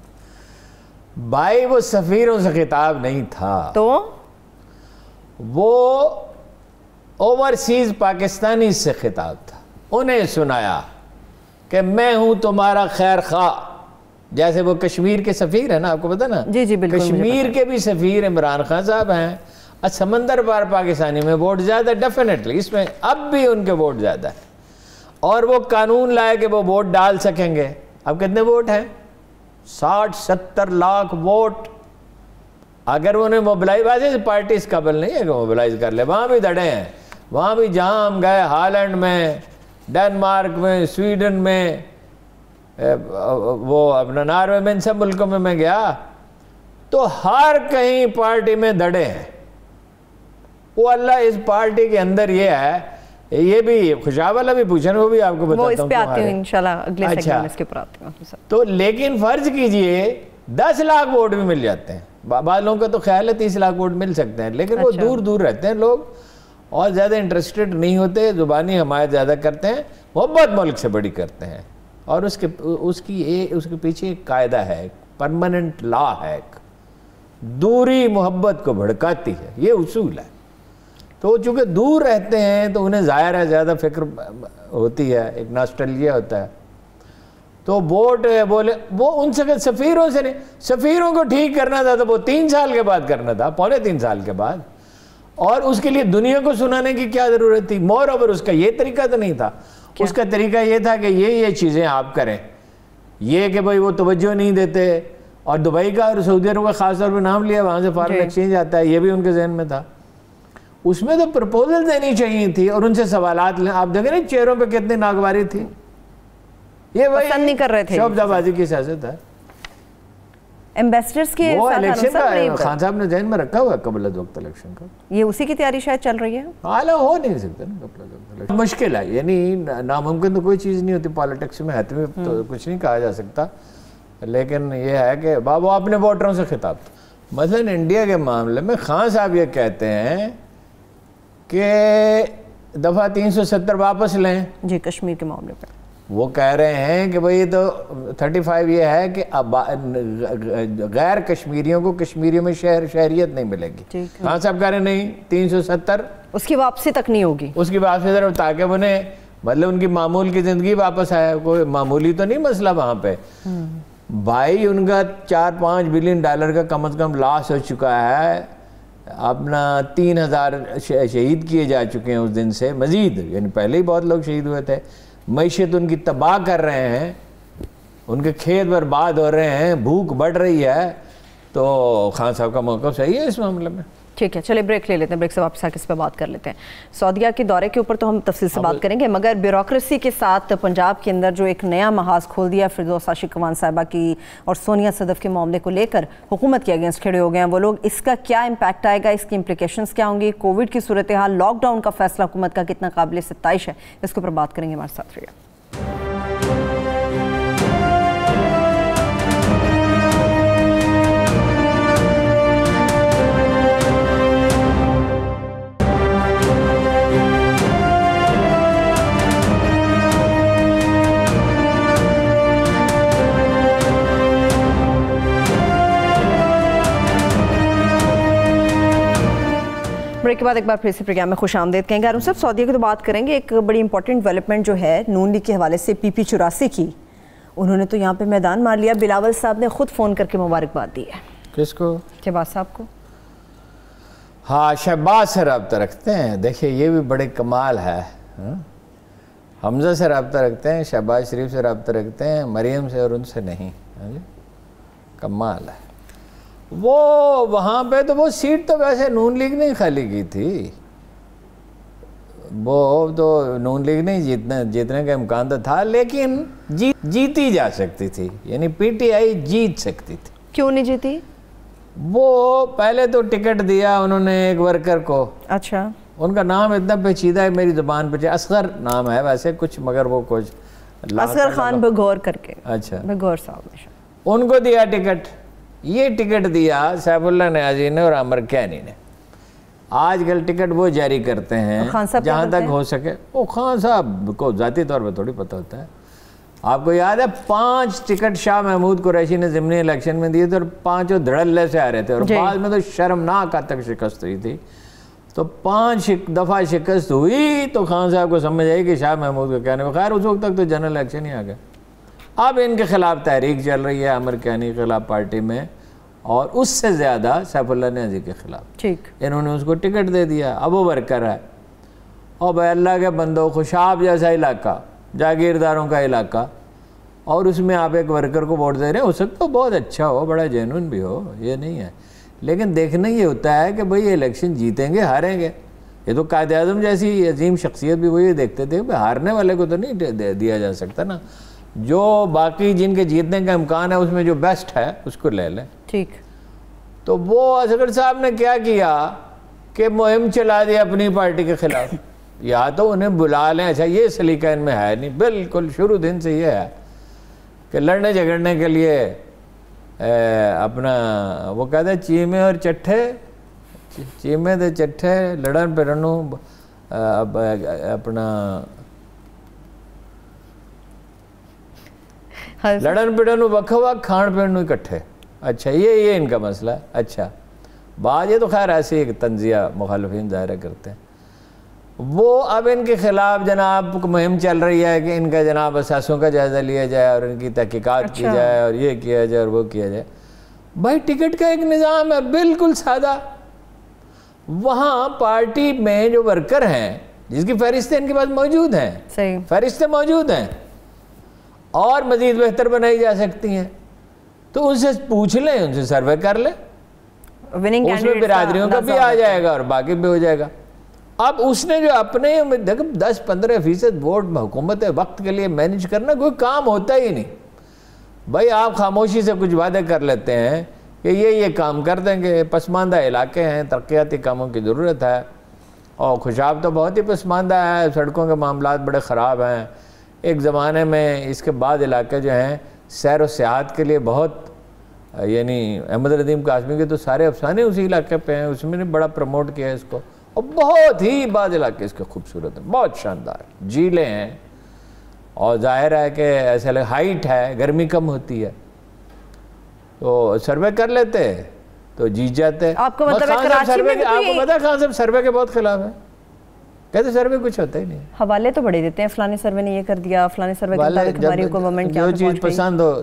Speaker 1: بھائی وہ سفیروں سے خطاب نہیں تھا، تو وہ اوورسیز پاکستانی سے خطاب تھا. انہیں سنایا کہ میں ہوں تمہارا خیر خواہ. جیسے وہ کشمیر کے سفیر ہیں نا، آپ کو پتا نا،
Speaker 2: جی جی بالکل،
Speaker 1: کشمیر کے بھی سفیر عمران خان صاحب ہیں. سمندر پار پاکستانی میں ووٹ زیادہ، ڈیفینیٹلی اس میں اب بھی ان کے ووٹ زیادہ ہیں، اور وہ قانون لائے کہ وہ ووٹ ڈال سکیں گے. اب کتنے ووٹ ہیں؟ 60-70 لاکھ ووٹ. اگر انہیں موبلائز، ویسے پارٹی اس قابل نہیں ہے کہ موبلائز کر لے. وہاں بھی دڑے ہیں، وہاں بھی جہاں ہم گئے، ہالینڈ میں، ڈنمارک میں، سویڈن میں، وہ اپنا ناروے میں، ان سب ملکوں میں میں گیا تو ہر کہیں پارٹی میں دڑے ہیں. وہ اللہ اس پارٹی کے اندر یہ ہے. یہ بھی خوشاب والا بھی پوچھیں، وہ بھی آپ کو بتاتا ہوں.
Speaker 2: وہ اس پہ آتے ہیں انشاءاللہ اگلے سیگمنٹ اس کے پر آتے ہیں.
Speaker 1: تو لیکن فرض کیجئے 10 لاکھ ووٹ بھی مل جاتے ہیں. بعض لوگوں کا تو خیال ہے 30 لاکھ ووٹ مل سکتے ہیں، لیکن وہ دور دور رہتے ہیں لوگ اور زیادہ انٹرسٹڈ نہیں ہوتے، زبانی حمایت زیادہ کرتے ہیں، محبت ملک سے بڑی کرتے ہیں. اور اس کے پیچھے ایک قاعدہ ہے، پرماننٹ لا ہے، دوری محبت کو بھڑکاتی ہے، یہ اصول ہے. تو چونکہ دور رہتے ہیں تو انہیں ظاہر ہے زیادہ فکر ہوتی ہے، ایک ناسٹلجیا ہوتا ہے. تو ووٹ بولے وہ ان سے سفیروں سے نہیں، سفیروں کو ٹھیک کرنا تھا تو وہ 3 سال کے بعد کرنا تھا، 3.25 سال کے بعد. اور اس کے لیے دنیا کو سنانے کی کیا ضرورت تھی؟ مور اوور اس کا یہ طریقہ تو نہیں تھا. اس کا طریقہ یہ تھا کہ یہ چیزیں آپ کریں. یہ کہ بھئی وہ توجہ نہیں دیتے، اور دبئی کا اور سعودی عرب کا خاص طور پہ نام لیا، وہاں سے فارن ایکسچینج آتا ہے، یہ بھی ان کے ذہن میں تھا. اس میں تو پرپوزل دینی چاہیے تھی اور ان سے سوالات لیں. آپ دیکھیں نا چہروں پہ کتنی ناگواری تھی. یہ وہی
Speaker 2: پسند نہیں کر رہے تھے،
Speaker 1: شعبدہ بازی کی سیاست ہے.
Speaker 2: ایمبیسڈرز کے
Speaker 1: وہ
Speaker 2: ساتھ
Speaker 1: الیکشن کا خان صاحب نے ذہن میں رکھا ہوا ہے قبل از وقت الیکشن کا.
Speaker 2: یہ اسی کی تیاری شاید چل رہی ہے.
Speaker 1: حالانکہ ہو نہیں سکتا نا قبل از وقت الیکشن. مشکل ہے، یعنی ناممکن تو کوئی چیز نہیں ہوتی پالیٹکس میں، حتمی تو کچھ نہیں کہا جا سکتا. لیکن یہ ہے کہ وہ اپنے ووٹروں سے خطاب. مثلا انڈیا کے معاملے میں خان صاحب یہ کہتے ہیں کہ دفعہ 370 واپس لیں.
Speaker 2: جی کشمیر کے معاملے پر
Speaker 1: وہ کہہ رہے ہیں کہ بھئی تو 35 یہ ہے کہ غیر کشمیریوں کو کشمیریوں میں شہریت نہیں ملے گی. خان صاحب کہہ رہے ہیں نہیں 370
Speaker 2: اس کی واپسی تک نہیں ہوگی.
Speaker 1: اس کی واپسی طرف تاکہ انہیں مطلب ان کی معمول کی زندگی واپس آئے. کوئی معمولی تو نہیں مسئلہ وہاں پہ. بھائی ان کا $4-5 بلین کا کم از کم لاس ہو چکا ہے. اپنا 3000 شہید کیے جا چکے ہیں اس دن سے مزید، یعنی پہلے ہی بہت لوگ شہید ہوئے تھے. معیشت ان کی تباہ کر رہے ہیں، ان کے کھیت برباد ہو رہے ہیں، بھوک بڑھ رہی ہے. تو خان صاحب کا موقف صحیح ہے اس معاملے میں.
Speaker 2: ٹھیک ہے، چلے بریک لے لیتے ہیں، بریک سے واپس آ کے اس پہ بات کر لیتے ہیں. سعودیہ کے دورے کے اوپر تو ہم تفصیل سے بات کریں گے، مگر بیوروکریسی کے ساتھ پنجاب کے اندر جو ایک نیا محاذ کھول دیا فردوس عاشقوان صاحبہ کی اور سونیا صدف کے معاملے کو لے کر حکومت کے اگینسٹ کھڑے ہو گئے ہیں وہ لوگ. اس کا کیا امپیکٹ آئے گا، اس کی امپلیکیشنز کیا ہوں گی، کووڈ کی صورتحال، لاک ڈاؤن کا فیصلہ حکومت کا کتنا قابل ستائش ہے، اس کے اوپر بات کریں گے. ہمارے ساتھ رہیے. بریک کے بعد ایک بار پھر سے پروگرام میں خوش آمدید کہیں گے. ہارون صاحب سعودیہ کی تو بات کریں گے. ایک بڑی امپورٹنٹ ڈیولپمنٹ جو ہے نون لیگ کے حوالے سے PP84 کی، انہوں نے تو یہاں پہ میدان مار لیا. بلاول صاحب نے خود فون کر کے مبارکباد دی ہے.
Speaker 1: کس کو؟
Speaker 2: شہباز صاحب کو.
Speaker 1: ہاں شہباز سے رابطہ رکھتے ہیں. دیکھیں یہ بھی بڑے کمال ہے. حمزہ سے رابطہ رکھتے ہیں، شہباز شریف سے رابطہ رکھتے ہیں، مریم سے اور ان سے نہیں. کمال ہے. وہ وہاں پہ تو وہ سیٹ تو ویسے نون لیگ نے خالی کی تھی. وہ تو نون لیگ نے جیتنے کا امکان تو تھا، لیکن جیتی جا سکتی تھی. یعنی PTI جیت سکتی تھی.
Speaker 2: کیوں نہیں جیتی؟
Speaker 1: وہ پہلے تو ٹکٹ دیا انہوں نے ایک ورکر کو.
Speaker 2: اچھا.
Speaker 1: ان کا نام اتنا پیچیدہ ہے میری زبان پہ، اصغر نام ہے ویسے کچھ، مگر وہ کچھ
Speaker 2: اصغر خان بغور کر کے.
Speaker 1: اچھا
Speaker 2: بغور صاحب
Speaker 1: ان کو دیا ٹکٹ. یہ ٹکٹ دیا سیف اللہ نیازی نے اور عامر کینی نے. آج کل ٹکٹ وہ جاری کرتے ہیں جہاں تک ہو سکے. وہ خان صاحب کو ذاتی طور پہ تھوڑی پتہ ہوتا ہے. آپ کو یاد ہے 5 ٹکٹ شاہ محمود قریشی نے ضمنی الیکشن میں دیے تھے اور 5 دھڑلے سے آ رہے تھے اور بعد میں تو شرمناک حد تک شکست ہوئی تھی. تو 5 دفعہ شکست ہوئی تو خان صاحب کو سمجھ آئی کہ شاہ محمود کا کہنے. خیر اس وقت تک تو جنرل الیکشن ہی آ گیا. اب ان کے خلاف تحریک چل رہی ہے عامر کینی کے خلاف پارٹی میں، اور اس سے زیادہ سیف اللہ نیازی کے خلاف. ٹھیک. انہوں نے اس کو ٹکٹ دے دیا. اب وہ ورکر ہے. اور بھائی اللہ کے بندوں، خوشاب جیسا علاقہ، جاگیرداروں کا علاقہ، اور اس میں آپ ایک ورکر کو ووٹ دے رہے ہیں. ہو سکتا ہے بہت اچھا ہو، بڑا جینون بھی ہو، یہ نہیں ہے، لیکن دیکھنا یہ ہوتا ہے کہ بھئی یہ الیکشن جیتیں گے ہاریں گے. یہ تو قائد اعظم جیسی عظیم شخصیت بھی وہ یہ دیکھتے تھے کہ ہارنے والے کو تو نہیں دیا جا سکتا نا. جو باقی جن کے جیتنے کا امکان ہے اس میں جو بیسٹ ہے اس کو لے لیں. ٹھیک. تو وہ اصغر صاحب نے کیا کیا کہ مہم چلا دی اپنی پارٹی کے خلاف. یا تو انہیں بلا لیں. اچھا یہ سلیقہ ان میں ہے نہیں، بالکل شروع دن سے یہ ہے کہ لڑنے جھگڑنے کے لیے اپنا وہ کہتے ہیں چیمے اور چٹھے، چیمے دے چٹھے لڑن پڑنو اپنا لڑن پڑنو وکھوا کھان پینو اکٹھے. اچھا یہ ان کا مسئلہ ہے. اچھا بعد یہ تو خیر ایسے ایک تنزیہ مخالفین ظاہر کرتے ہیں. وہ اب ان کے خلاف جناب مہم چل رہی ہے کہ ان کا جناب اثاثوں کا جائزہ لیا جائے اور ان کی تحقیقات کی جائے اور یہ کیا جائے اور وہ کیا جائے. بھائی ٹکٹ کا ایک نظام ہے بالکل سادہ. وہاں پارٹی میں جو ورکر ہیں جس کی فہرستیں ان کے پاس موجود ہیں، فہرستیں موجود ہیں اور مزید بہتر بنائی جا سکتی ہیں، تو ان سے پوچھ لیں، ان سے سروے کر لیں. اس میں برادریوں کا بھی آ جائے گا اور باقی بھی ہو جائے گا. اب اس نے جو اپنے 10-15% ووٹ میں حکومت وقت کے لیے مینیج کرنا کوئی کام ہوتا ہی نہیں. بھائی آپ خاموشی سے کچھ وعدے کر لیتے ہیں کہ یہ کام کر دیں گے. پسماندہ علاقے ہیں, ترقیاتی کاموں کی ضرورت ہے, اور خوشاب تو بہت ہی پسماندہ ہے, سڑکوں کے معاملات بڑے خراب ہیں. ایک زمانے میں اس کے بعد علاقے جو ہیں سیر و سیاحت کے لیے بہت, یعنی احمد ندیم قاسمی کے تو سارے افسانے اسی علاقے پہ ہیں, اس میں نے بڑا پروموٹ کیا ہے اس کو, اور بہت ہی بعض علاقے اس کے خوبصورت ہیں, بہت شاندار, جھیلیں ہیں, اور ظاہر ہے کہ ایسے ہائٹ ہے, گرمی کم ہوتی ہے, تو سروے کر لیتے تو جیت جاتے.
Speaker 2: آپ کو مطلب کراچی میں
Speaker 1: آپ کو پتا خان صاحب سروے کے بہت خلاف ہیں, کہتے سروے کچھ ہوتا ہی نہیں.
Speaker 2: حوالے تو بڑے دیتے ہیں, فلانے سروے نے یہ کر دیا, فلانے سروے کے مطابق ہماری گورنمنٹ کیا
Speaker 1: جو چیز پسند ہو,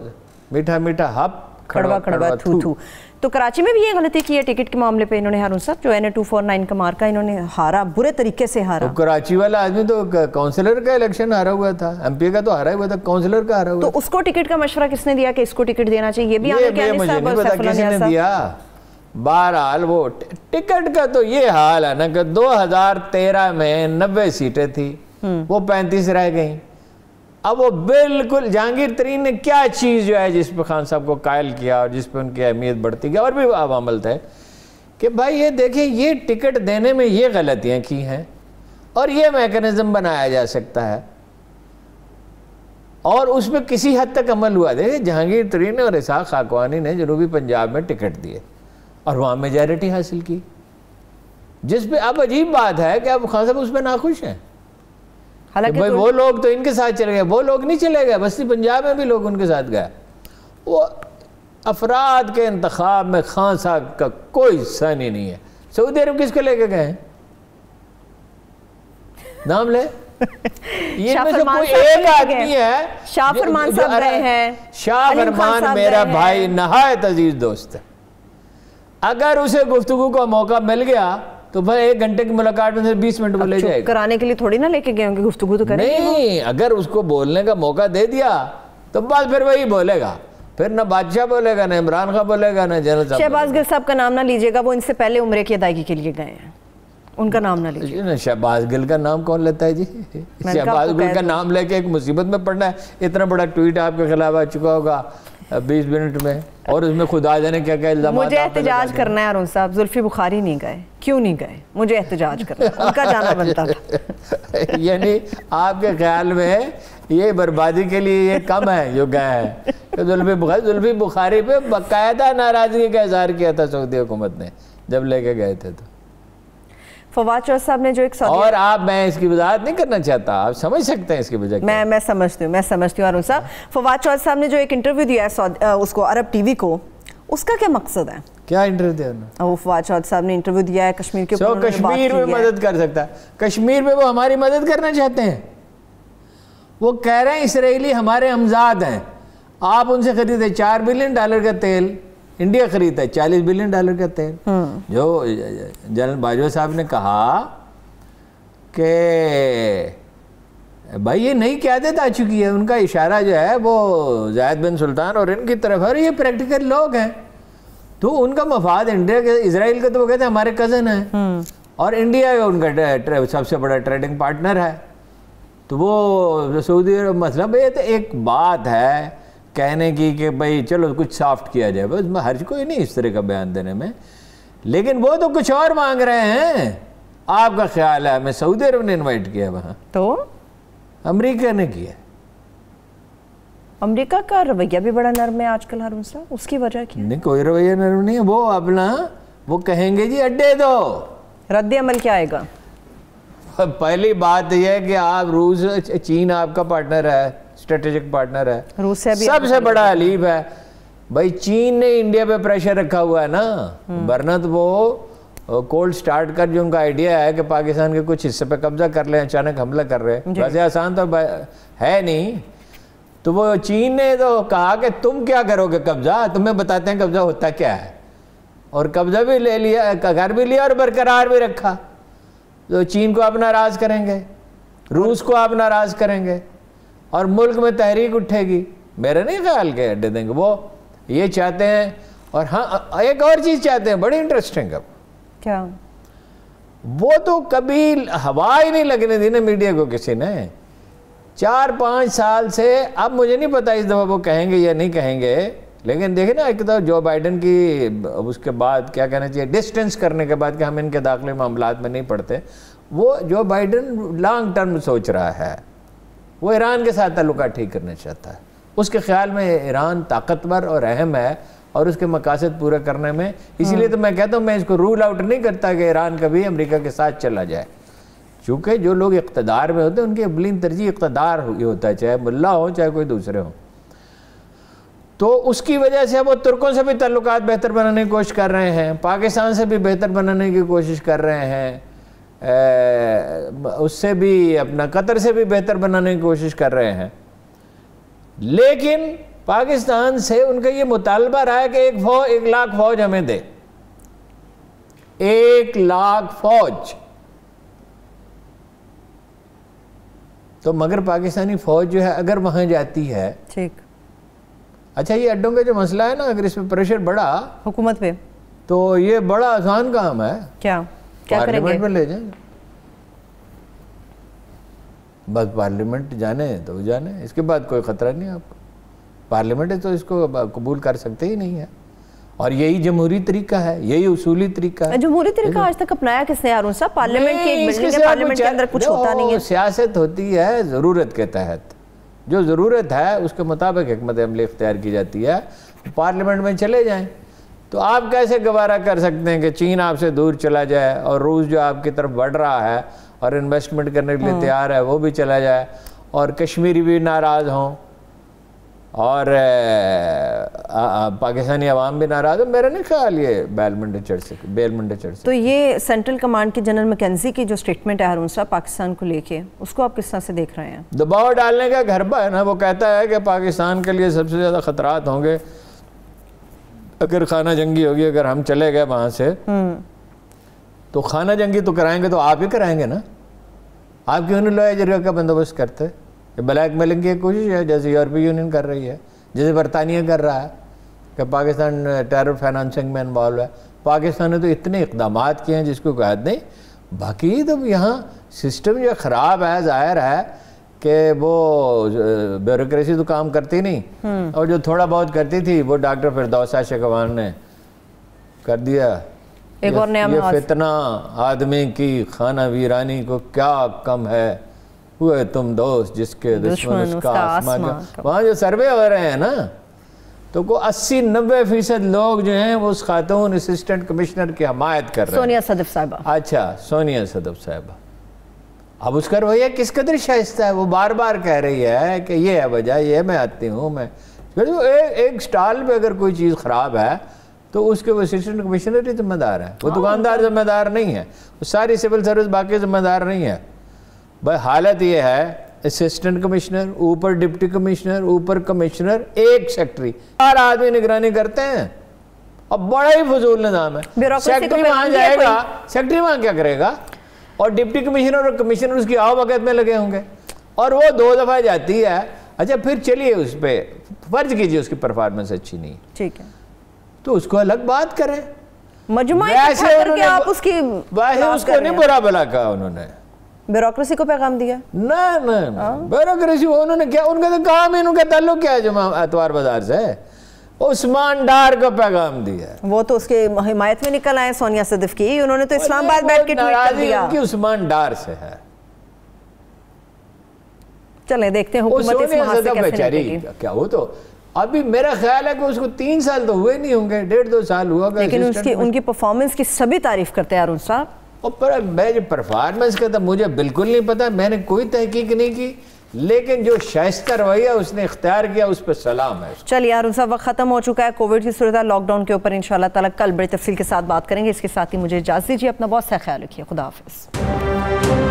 Speaker 1: میٹھا میٹھا ہپ
Speaker 2: کڑوا کڑوا تھو تھو. تو کراچی میں بھی یہ غلطی کی ہے ٹکٹ کے معاملے پہ انہوں نے ہارون صاحب, جو NA249 کا مارکا انہوں نے ہارا, برے طریقے سے ہارا.
Speaker 1: کراچی والا آدمی تو کونسلر کا الیکشن ہارا ہوا تھا, MP کا تو ہارا ہوا تھا, کونسلر کا ہارا ہوا.
Speaker 2: تو اس کو ٹکٹ کا مشورہ کس نے دیا کہ اس کو ٹکٹ دینا چاہیے؟ یہ بھی
Speaker 1: مجھے نہیں پتا کس نے دیا. بہرحال وہ ٹکٹ کا تو یہ حال ہے نا کہ 2013 میں 90 سیٹیں تھی, وہ 35 رہ گئیں. اب وہ بالکل جہانگیر ترین نے کیا چیز جو ہے جس پہ خان صاحب کو قائل کیا اور جس پہ ان کی اہمیت بڑھتی گئی, اور بھی عوامل تھے کہ بھائی یہ دیکھیں یہ ٹکٹ دینے میں یہ غلطیاں کی ہیں اور یہ میکنزم بنایا جا سکتا ہے, اور اس میں کسی حد تک عمل ہوا. دیکھیں جہانگیر ترین اور اسحاق خاقوانی نے جنوبی پنجاب میں ٹکٹ دیے اور وہاں میجارٹی حاصل کی, جس پہ اب عجیب بات ہے کہ اب خان صاحب اس پہ ناخوش ہیں. حالانکہ وہ لوگ تو ان کے ساتھ چلے گئے, وہ لوگ نہیں چلے گئے, بستی پنجاب میں بھی لوگ ان کے ساتھ گئے. وہ افراد کے انتخاب میں خان صاحب کا کوئی ثانی نہیں ہے. سعودی عرب کس کو لے کے گئے ہیں؟ نام لے. یہ میں سے کوئی ایک آدمی ہے.
Speaker 2: شاہ فرمان صاحب گئے ہیں.
Speaker 1: شاہ فرمان میرا بھائی نہایت عزیز دوست ہے. اگر اسے گفتگو کا موقع مل گیا تو بھائی 1 گھنٹے کی ملاقات میں 20 منٹ میں لے جائے گا.
Speaker 2: کرانے کے لیے تھوڑی نہ لے کے گئے ہوں گے, گفتگو تو کریں گے.
Speaker 1: نہیں, اگر اس کو بولنے کا موقع دے دیا تو بس پھر وہی بولے گا, پھر نہ بادشاہ بولے گا, نہ عمران خان بولے گا, نہ جنرل صاحب.
Speaker 2: شہباز گل صاحب کا نام نہ لیجیے گا, وہ ان سے پہلے عمرے کی ادائیگی کے لیے گئے ہیں, ان کا نام نہ لیجیے.
Speaker 1: شہباز گل کا نام کون لیتا ہے جی؟ شہباز گل کا نام لے کے ایک مصیبت میں پڑنا ہے. اتنا بڑا ٹویٹ آپ کے خلاف آ چکا ہوگا 20 منٹ میں, اور اس میں خدا جانے کیا کیا الزامات.
Speaker 2: مجھے احتجاج کرنا ہے ہارون صاحب, زلفی بخاری نہیں گئے, کیوں نہیں گئے؟ مجھے احتجاج کرنا ہے, ان کا جانا بنتا تھا.
Speaker 1: یعنی آپ کے خیال میں یہ بربادی کے لیے یہ کم ہے جو گئے ہیں. زلفی بخاری پہ باقاعدہ ناراضگی کا اظہار کیا تھا سعودی حکومت نے جب لے کے گئے تھے. تو
Speaker 2: فواد چودھری صاحب نے جو ایک
Speaker 1: اور میں اس کی وضاحت نہیں کرنا چاہتا, آپ سمجھ سکتے ہیں اس کی وجہ.
Speaker 2: میں سمجھتی ہوں ہارون صاحب. فواد چودھری صاحب نے جو ایک انٹرویو دیا ہے اس کو عرب ٹی وی کو, اس کا کیا مقصد ہے؟
Speaker 1: کیا انٹرویو دیا انہوں نے؟
Speaker 2: وہ فواد چودھری صاحب نے انٹرویو دیا ہے کشمیر کے اوپر.
Speaker 1: کشمیر میں مدد کر سکتا ہے, کشمیر میں وہ ہماری مدد کرنا چاہتے ہیں. وہ کہہ رہے ہیں اسرائیلی ہمارے ہمزاد ہیں, آپ ان سے خریدے $4 بلین کا تیل, انڈیا خریدتا ہے $40 بلین کا تیل. جو جنرل باجوہ صاحب نے کہا کہ بھائی یہ نئی قیادت آ چکی ہے, ان کا اشارہ جو ہے وہ زاید بن سلطان اور ان کی طرف ہے, اور یہ پریکٹیکل لوگ ہیں, تو ان کا مفاد انڈیا کے, اسرائیل کے تو وہ کہتے ہیں ہمارے کزن ہیں, اور انڈیا ان کا سب سے بڑا ٹریڈنگ پارٹنر ہے. تو وہ سعودی عرب مطلب یہ تو ایک بات ہے کہنے کی کہ بھائی چلو کچھ سافٹ کیا جائے, بس میں حرج کوئی نہیں اس طرح کا بیان دینے میں, لیکن وہ تو کچھ اور مانگ رہے ہیں. آپ کا خیال ہے ہمیں سعودی عرب نے انوائٹ کیا وہاں؟ تو امریکہ نے کیا.
Speaker 2: امریکہ کا رویہ بھی بڑا نرم ہے آج کل ہارون صاحب, اس کی وجہ کیا؟
Speaker 1: نہیں کوئی رویہ نرم نہیں ہے, وہ اپنا وہ کہیں گے جی اڈے دو.
Speaker 2: رد عمل کیا آئے گا؟
Speaker 1: پہلی بات یہ ہے کہ آپ روس, چین آپ کا پارٹنر ہے, اسٹریٹجک پارٹنر ہے,
Speaker 2: روس سے بھی
Speaker 1: سب سے بڑا حلیف ہے. بھائی چین نے انڈیا پہ پریشر رکھا ہوا ہے نا, ورنہ تو وہ کولڈ سٹارٹ کر جو ان کا آئیڈیا ہے کہ پاکستان کے کچھ حصے پہ قبضہ کر لیں, اچانک حملہ کر رہے ہیں, ویسے آسان تو ہے نہیں. تو وہ چین نے تو کہا کہ تم کیا کرو گے قبضہ, تمہیں بتاتے ہیں قبضہ ہوتا کیا ہے, اور قبضہ بھی لے لیا, کر بھی لیا اور برقرار بھی رکھا. تو چین کو آپ ناراض کریں گے, روس کو آپ ناراض کریں گے, اور ملک میں تحریک اٹھے گی. میرا نہیں خیال کہ اڈے دیں گے, وہ یہ چاہتے ہیں. اور ہاں ایک اور چیز چاہتے ہیں بڑی انٹرسٹنگ. اب
Speaker 2: کیا
Speaker 1: وہ تو کبھی ہوا ہی نہیں لگنے دی نا میڈیا کو کسی نے. 4-5 سال سے, اب مجھے نہیں پتا اس دفعہ وہ کہیں گے یا نہیں کہیں گے, لیکن دیکھیں نا, ایک تو جو بائیڈن کی اس کے بعد کیا کہنا چاہیے, ڈسٹنس کرنے کے بعد کہ ہم ان کے داخلی معاملات میں نہیں پڑتے, وہ جو بائیڈن لانگ ٹرم سوچ رہا ہے, وہ ایران کے ساتھ تعلقات ٹھیک کرنا چاہتا ہے. اس کے خیال میں ایران طاقتور اور اہم ہے اور اس کے مقاصد پورے کرنے میں, اسی لیے تو میں کہتا ہوں میں اس کو رول آؤٹ نہیں کرتا کہ ایران کبھی امریکہ کے ساتھ چلا جائے, چونکہ جو لوگ اقتدار میں ہوتے ہیں ان کی اولین ترجیح اقتدار ہی ہوتا ہے, چاہے ملا ہو چاہے کوئی دوسرے ہوں. تو اس کی وجہ سے وہ ترکوں سے بھی تعلقات بہتر بنانے کی کوشش کر رہے ہیں, پاکستان سے بھی بہتر بنانے کی کوشش کر رہے ہیں, اس سے بھی اپنا قطر سے بھی بہتر بنانے کی کوشش کر رہے ہیں. لیکن پاکستان سے ان کا یہ مطالبہ رہا ہے کہ 1 لاکھ فوج ہمیں دے, 1 لاکھ فوج. تو مگر پاکستانی فوج جو ہے اگر وہاں جاتی ہے,
Speaker 2: ٹھیک,
Speaker 1: اچھا یہ اڈوں کا جو مسئلہ ہے نا, اگر اس پہ پریشر بڑھا
Speaker 2: حکومت پہ,
Speaker 1: تو یہ بڑا آسان کام ہے,
Speaker 2: کیا کریں گے,
Speaker 1: پارلیمنٹ میں لے جائیں گے. بس پارلیمنٹ جانے تو جانے, اس کے بعد کوئی خطرہ نہیں آپ کو. پارلیمنٹ ہے تو اس کو قبول کر سکتے ہی نہیں ہے, اور یہی جمہوری طریقہ ہے, یہی اصولی طریقہ ہے.
Speaker 2: جمہوری طریقہ آج تک اپنایا کس نے ہارون صاحب؟ پارلیمنٹ کی ایک بلڈنگ ہے, پارلیمنٹ کے اندر کچھ ہوتا نہیں ہے.
Speaker 1: سیاست ہوتی ہے ضرورت کے تحت, جو ضرورت ہے اس کے مطابق حکمت عملی اختیار کی جاتی ہے. پارلیمنٹ میں چلے جائیں تو آپ کیسے گوارا کر سکتے ہیں کہ چین آپ سے دور چلا جائے اور روس جو آپ کی طرف بڑھ رہا ہے اور انویسٹمنٹ کرنے کے لیے تیار ہے وہ بھی چلا جائے, اور کشمیری بھی ناراض ہوں اور پاکستانی عوام بھی ناراض ہو. میرا نہیں خیال یہ بیل منڈے چڑھ سکے.
Speaker 2: تو یہ سینٹرل کمانڈ کے جنرل مکینزی کی جو سٹیٹمنٹ ہے ہارون صاحب پاکستان کو لے کے, اس کو آپ کس طرح سے دیکھ رہے ہیں؟
Speaker 1: دباؤ ڈالنے کا گھربا ہے نا. وہ کہتا ہے کہ پاکستان کے لیے سب سے زیادہ خطرات ہوں گے اگر خانہ جنگی ہوگی, اگر ہم چلے گئے وہاں سے تو خانہ جنگی تو کرائیں گے تو آپ ہی کرائیں گے نا. آپ کیوں نہیں لوہے جرگہ کا بندوبست کرتے؟ یہ بلیک میلنگ کی ایک کوشش ہے, جیسے یورپی یونین کر رہی ہے, جیسے برطانیہ کر رہا ہے کہ پاکستان ٹیرر فائنانسنگ میں انوالو ہے. پاکستان نے تو اتنے اقدامات کیے ہیں جس کو قید نہیں. باقی تو یہاں سسٹم جو خراب ہے, ظاہر ہے کہ وہ بیوروکریسی تو کام کرتی نہیں, اور جو تھوڑا بہت کرتی تھی وہ ڈاکٹر فردوسہ شکوان نے کر دیا.
Speaker 2: ایک اور نیا
Speaker 1: یہ فتنہ آدمی کی خانہ ویرانی کو کیا کم ہے, ہوئے تم دوست جس کے دشمن اس کا آسمان کا. وہاں جو سروے ہو رہے ہیں نا, تو کو 80-90% لوگ جو ہیں وہ اس خاتون اسسٹنٹ کمشنر کی حمایت کر رہے ہیں,
Speaker 2: سونیا صدف صاحبہ.
Speaker 1: اچھا, سونیا صدف صاحبہ. اب اس کا رویہ کس قدر شائستہ ہے, وہ بار بار کہہ رہی ہے کہ یہ ہے وجہ, یہ میں آتی ہوں میں. ایک سٹال پہ اگر کوئی چیز خراب ہے تو اس کے وہ اسسٹنٹ کمشنر ہی ذمہ دار ہے, وہ دکاندار ذمہ دار نہیں ہے, وہ ساری سول سروس باقی ذمہ دار نہیں ہے. بھائی حالت یہ ہے, اسسٹنٹ کمشنر, اوپر ڈپٹی کمشنر, اوپر کمشنر, ایک سیکٹری, 4 آدمی نگرانی کرتے ہیں. اب بڑا ہی فضول نظام ہے. سیکٹری وہاں جائے گا, سیکٹری وہاں کیا کرے گا, اور ڈپٹی کمشنر اور کمشنر اس کی آؤ وقت میں لگے ہوں گے, اور وہ 2 دفعہ جاتی ہے. اچھا پھر چلیے اس پہ فرض کیجئے اس کی پرفارمنس اچھی نہیں,
Speaker 2: ٹھیک ہے,
Speaker 1: تو اس کو الگ بات کریں.
Speaker 2: مجموعی اکٹھا کر کے آپ اس کی
Speaker 1: اس کو نہیں برا بلا کہا, انہوں نے
Speaker 2: بیوروکریسی کو پیغام دیا.
Speaker 1: نہ بیوروکریسی انہوں نے کیا, ان کا تو کام ہے, ان کا تعلق کیا ہے جمعہ اتوار بازار سے, عثمان ڈار کو پیغام دیا.
Speaker 2: وہ تو اس کے حمایت میں نکل آئے سونیا صدف کی, انہوں نے تو اسلام آباد بیٹھ کے ٹویٹ کر دیا.
Speaker 1: ان کی عثمان ڈار سے ہے.
Speaker 2: چلیں دیکھتے ہیں حکومت اس محاذ سے کیسے نکلے گی.
Speaker 1: کیا وہ تو ابھی میرا خیال ہے کہ اس کو 3 سال تو ہوئے نہیں ہوں گے, 1.5-2 سال ہوا گا.
Speaker 2: لیکن ان کی پرفارمنس کی سبھی تعریف کرتے ہیں ہارون صاحب.
Speaker 1: اور میں جو پرفارمنس کا تھا مجھے بالکل نہیں پتا, میں نے کوئی تحقیق نہیں کی, لیکن جو شائستہ رویہ اس نے اختیار کیا اس پہ سلام ہے.
Speaker 2: چلیے ہارون صاحب, وقت ختم ہو چکا ہے. کووڈ کی صورت لاک ڈاؤن کے اوپر انشاءاللہ تعالیٰ کل بڑی تفصیل کے ساتھ بات کریں گے. اس کے ساتھ ہی مجھے اجازت دیجیے, اپنا بہت سا خیال رکھیے. خدا حافظ.